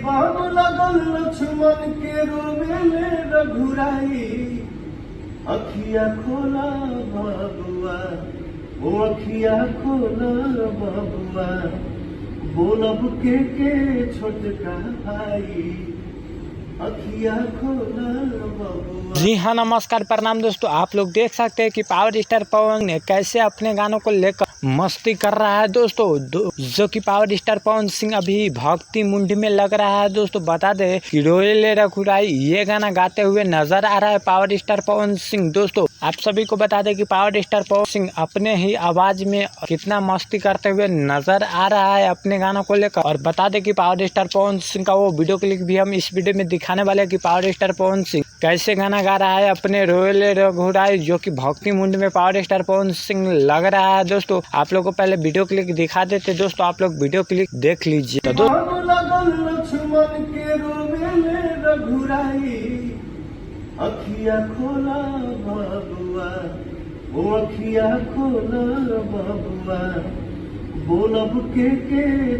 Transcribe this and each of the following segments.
बाण लगल लक्ष्मण के रोवेले रघुराई। अखिया खोला बबुआ, ओ अखिया खोला बबुआ, बोलब के छोटका भाई। अखिया खोला बबुआ। जी हाँ, नमस्कार, प्रणाम दोस्तों। आप लोग देख सकते हैं कि पावर स्टार पवन ने कैसे अपने गानों को लेकर मस्ती कर रहा है दोस्तों। जो कि पावर स्टार पवन सिंह अभी भक्ति मुंड में लग रहा है दोस्तों। बता दे कि रोएले रघुराई ये गाना गाते हुए नजर आ रहा है पावर स्टार पवन सिंह दोस्तों। आप सभी को बता दें कि पावर स्टार पवन सिंह अपने ही आवाज में कितना मस्ती करते हुए नजर आ रहा है अपने गानों को लेकर। और बता दें कि पावर स्टार पवन सिंह का वो वीडियो क्लिप भी हम इस वीडियो में दिखाने वाले हैं कि पावर स्टार पवन सिंह कैसे गाना गा रहा है अपने रोएले रघुराई, जो कि भक्ति मुंड में पावर स्टार पवन सिंह लग रहा है दोस्तों। आप लोग को पहले वीडियो क्लिप दिखा देते दोस्तों, आप लोग वीडियो क्लिप देख लीजिए। तो लक्ष्मण के रोवेले रघुराई। अखिया खोला बबुआ, ओ अखिया खोला बबुआ, बोलब के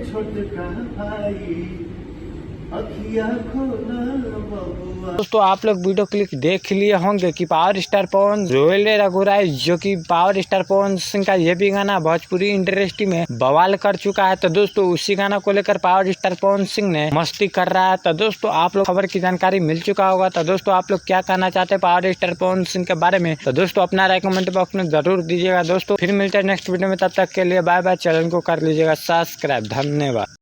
छोटका भाई। अखिया खोला बबुआ। दोस्तों आप लोग वीडियो क्लिप देख लिए होंगे कि पावर स्टार पवन रोएले रघुराई, जो कि पावर स्टार पवन सिंह का ये भी गाना भोजपुरी इंडस्ट्री में बवाल कर चुका है। तो दोस्तों उसी गाना को लेकर पावर स्टार पवन सिंह ने मस्ती कर रहा है। तो दोस्तों आप लोग खबर की जानकारी मिल चुका होगा। तो दोस्तों आप लोग क्या कहना चाहते हैं पावर स्टार पवन सिंह के बारे में, तो दोस्तों अपना राय कमेंट बॉक्स में जरूर दीजिएगा दोस्तों। फिर मिलते हैं नेक्स्ट वीडियो में, तब तक के लिए बाय बाय। चैनल को कर लीजिएगा सब्सक्राइब। धन्यवाद।